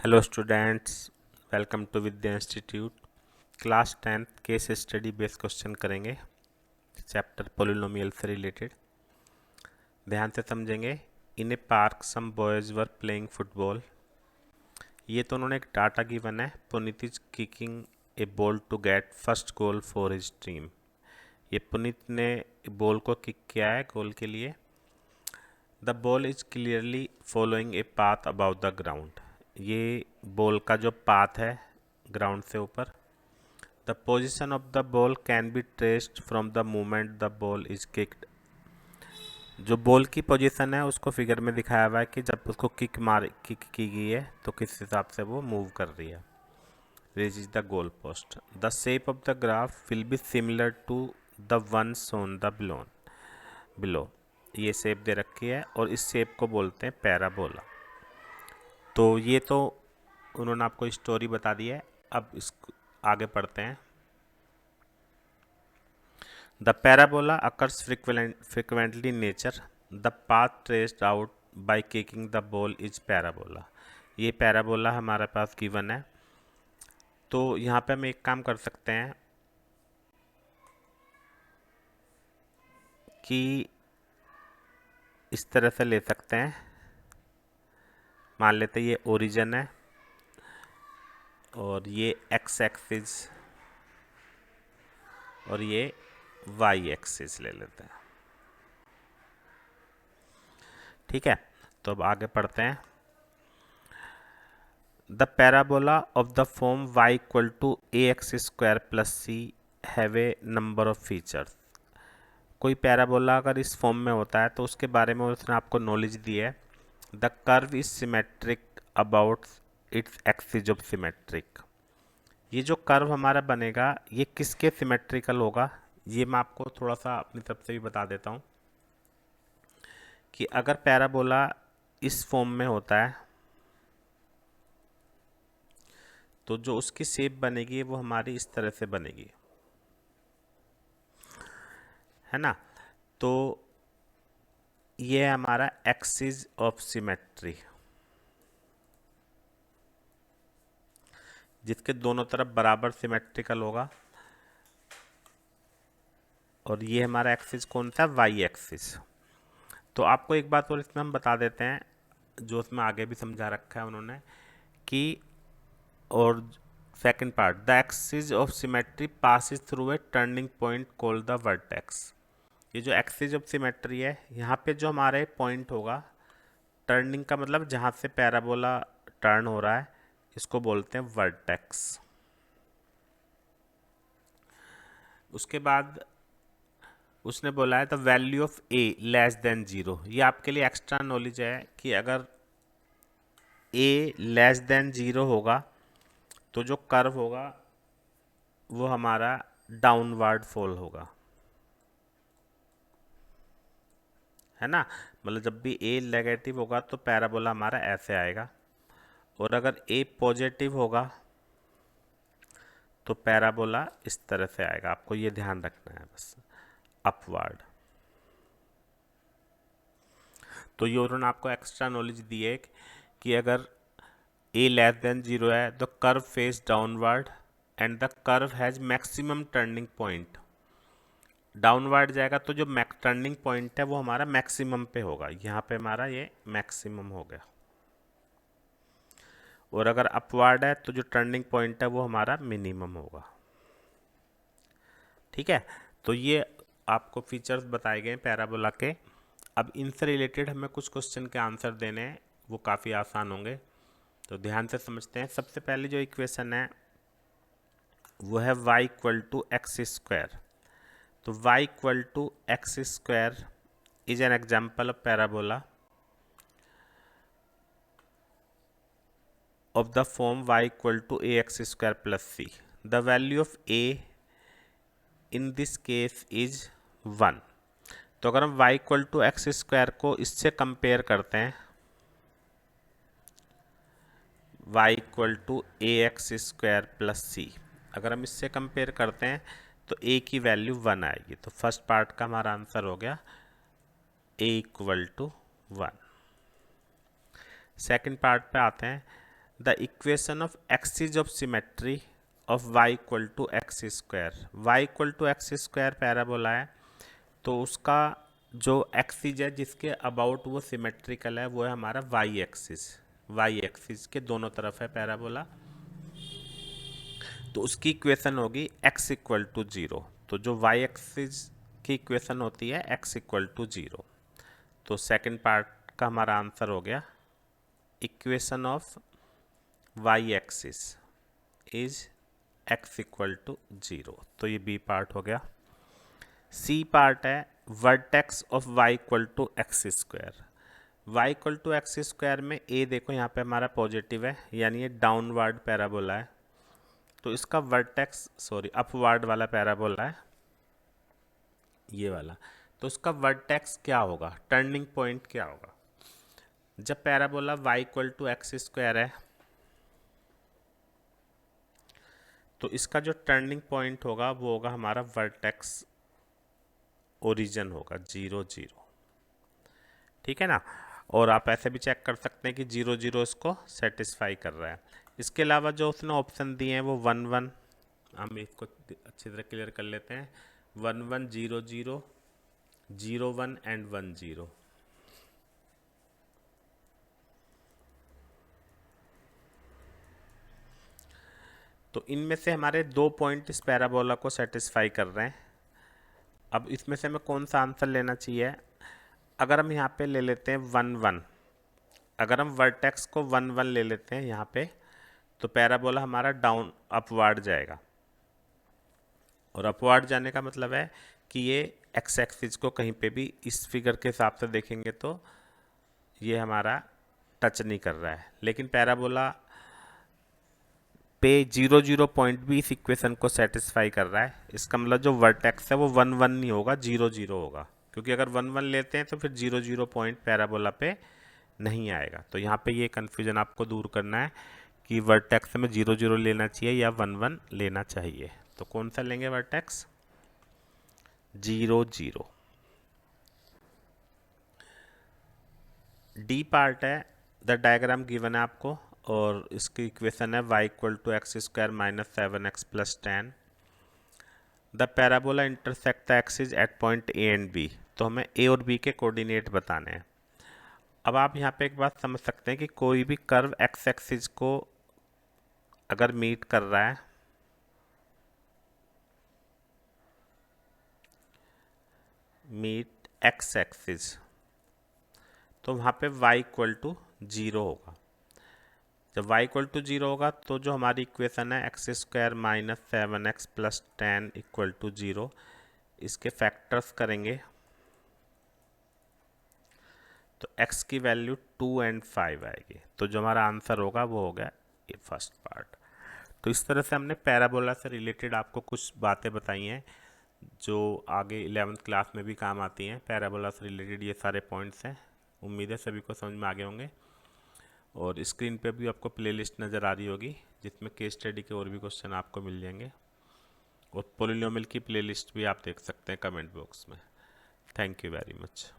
Hello students, welcome to Vidya institute. Class 10th case study based question करेंगे chapter polynomial से related. ध्यान से समझेंगे। In a park some boys were playing football. ये तो उन्होंने एक डाटा गिवन है। Puneet is kicking a ball to get first goal for his team. ये पुनीत ने बॉल को किक किया है गोल के लिए। The ball is clearly following a path about the ground. ये बॉल का जो पाथ है ग्राउंड से ऊपर। The position of the ball can be traced from the moment the ball is kicked. जो बॉल की पोजीशन है उसको फिगर में दिखाया हुआ है कि जब उसको किक की गई है तो किस हिसाब से वो मूव कर रही है। This is the goal post. The shape of the graph will be similar to the one shown the below. ये शेप दे रखी है और इस शेप को बोलते हैं पैराबोला। तो ये तो उन्होंने आपको स्टोरी बता दी है। अब इसको आगे पढ़ते हैं। The parabola occurs frequently in nature. The path traced out by kicking the ball is parabola. ये पैराबोला हमारे पास गिवन है। तो यहाँ पे हम एक काम कर सकते हैं कि इस तरह से ले सकते हैं। मान लेते हैं ये ओरिजिन है और ये एक्स एक्सिस और ये वाई एक्सिस ले लेते हैं। ठीक है, तो अब आगे पढ़ते हैं। The parabola of the form y equal to a x square plus c have a number of features. कोई पैराबोला अगर इस फॉर्म में होता है तो उसके बारे में उसने आपको नॉलेज दी है। The curve is symmetric about its axis of symmetric. ये जो कर्व हमारा बनेगा ये किसके सिमेट्रिकल होगा, ये मैं आपको थोड़ा सा अपनी तरफ से भी बता देता हूँ कि अगर पैराबोला इस फॉर्म में होता है तो जो उसकी शेप बनेगी वो हमारी इस तरह से बनेगी, है ना। तो ये हमारा एक्सिस ऑफ सिमेट्री, जिसके दोनों तरफ बराबर सिमेट्रिकल होगा। और ये हमारा एक्सिस कौन सा, वाई एक्सिस। तो आपको एक बात और इसमें हम बता देते हैं जो उसमें आगे भी समझा रखा है उन्होंने कि, और second part, the axis of symmetry passes through a turning point called the vertex. ये जो एक्सिस ऑफ सिमेट्री है यहाँ पे जो हमारे पॉइंट होगा, टर्निंग का मतलब जहाँ से पैराबोला टर्न हो रहा है, इसको बोलते हैं वर्टेक्स। उसके बाद उसने बोला है the value of A less than 0। ये आपके लिए एक्स्ट्रा नॉलेज है कि अगर ए लेस देन 0 होगा तो जो कर्व होगा वो हमारा डाउनवर्ड फॉल होगा, है ना। मतलब जब भी ए नेगेटिव होगा तो पैराबोला हमारा ऐसे आएगा, और अगर ए पॉजिटिव होगा तो पैराबोला इस तरह से आएगा। आपको ये ध्यान रखना है बस, अपवर्ड। तो ये उन्होंने आपको एक्स्ट्रा नॉलेज दी है कि अगर ए लेस देन 0 है तो curve face downward and the curve has maximum turning point. Downward जाएगा तो जो टर्निंग पॉइंट है वो हमारा मैक्सिमम पे होगा। यहाँ पे हमारा ये मैक्सिमम हो गया। और अगर अपवर्ड है तो जो टर्निंग पॉइंट है वो हमारा मिनिमम होगा। ठीक है, तो ये आपको फीचर्स बताए गए पैराबोला के। अब इनसे रिलेटेड हमें कुछ क्वेश्चन के आंसर देने हैं, वो काफ़ी आसान होंगे। तो ध्यान से समझते हैं। सबसे पहले जो इक्वेशन है वो है y equal to x square. तो y equal to x square is an example of parabola of the form y equal to ax square plus c. The value of a in this case is 1. तो अगर हम y equal to x square को इससे compare करते हैं, y equal to a x square plus c, अगर हम इससे कंपेयर करते हैं तो a की वैल्यू 1 आएगी। तो फर्स्ट पार्ट का हमारा आंसर हो गया a equal to 1। Second part पे आते हैं। The equation of axis of symmetry of y equal to x square. y equal to x square parabola है, तो उसका जो एक्सिस है जिसके अबाउट वो सिमेट्रिकल है वो है हमारा y एक्सिस। y एक्सिस के दोनों तरफ है पैराबोला, तो उसकी इक्वेशन होगी x इक्वल टू 0। तो जो y एक्सिस की इक्वेशन होती है x इक्वल टू 0। तो सेकंड पार्ट का हमारा आंसर हो गया equation of y axis is x equal to 0। तो ये बी पार्ट हो गया। सी पार्ट है vertex of y equal to x square. y equal to x square में a देखो यहाँ पे हमारा पॉजिटिव है, यानी ये डाउनवर्ड पैराबोला है, तो इसका वर्टेक्स अपवर्ड वाला पैराबोला है ये वाला, तो उसका वर्टेक्स क्या होगा, टर्निंग पॉइंट क्या होगा। जब parabola y equal to x square है तो इसका जो टर्निंग पॉइंट होगा वो होगा हमारा वर्टेक्स ओरिजिन होगा 0 0, ठीक है ना। और आप ऐसे भी चेक कर सकते हैं कि 0 0 इसको सेटिस्फाई कर रहा है। इसके अलावा जो उसने ऑप्शन दिए हैं वो 1 1, हम इसको अच्छी तरह क्लियर कर लेते हैं, 1 1 0 0 0 1 एंड 1 0। तो इनमें से हमारे 2 पॉइंट इस पैराबोला को सेटिस्फाई कर रहे हैं। अब इसमें से हमें कौन सा आंसर लेना चाहिए। अगर हम यहाँ पे ले लेते हैं 1 1, अगर हम वर्टेक्स को 1 1 ले लेते हैं यहाँ पे, तो पैराबोला हमारा डाउन अपवर्ड जाएगा, और अपवर्ड जाने का मतलब है कि ये एक्स एक्सिस को कहीं पे भी इस फिगर के हिसाब से देखेंगे तो ये हमारा टच नहीं कर रहा है। लेकिन पैराबोला पे 0 0 पॉइंट भी इस इक्वेशन को सेटिस्फाई कर रहा है। इसका मतलब जो वर्टेक्स है वो 1 1 नहीं होगा, 0 0 होगा, क्योंकि अगर 1 1 लेते हैं तो फिर 0 0 पॉइंट पैराबोला पे नहीं आएगा। तो यहाँ पे ये कन्फ्यूजन आपको दूर करना है कि वर्टेक्स में 0 0 लेना चाहिए या 1 1 लेना चाहिए। तो कौन सा लेंगे वर्टेक्स, 0 0। डी पार्ट है, द डायग्राम गिवन है आपको, और इसकी इक्वेशन है y equal to x square minus 7x plus 10। The parabola intersect the axis at point A and B. तो हमें ए और बी के कोऑर्डिनेट बताने हैं। अब आप यहाँ पे एक बात समझ सकते हैं कि कोई भी कर्व एक्स एक्सिस को अगर मीट कर रहा है, मीट एक्स एक्सिस, तो वहाँ पे y इक्वल टू 0 होगा। जब y इक्वल टू 0 होगा तो जो हमारी इक्वेशन है x square minus 7x plus 10 equal to 0, इसके फैक्टर्स करेंगे तो x की वैल्यू 2 एंड 5 आएगी। तो जो हमारा आंसर होगा वो हो गया ये फर्स्ट पार्ट। तो इस तरह से हमने पैराबोला से रिलेटेड आपको कुछ बातें बताई हैं जो आगे 11th क्लास में भी काम आती हैं। पैराबोला से रिलेटेड ये सारे पॉइंट्स हैं, उम्मीद है सभी को समझ में आ गए होंगे। और स्क्रीन पे भी आपको प्लेलिस्ट नज़र आ रही होगी जिसमें केस स्टडी के और भी क्वेश्चन आपको मिल जाएंगे, और पॉलिनोमियल की प्लेलिस्ट भी आप देख सकते हैं कमेंट बॉक्स में। Thank you very much.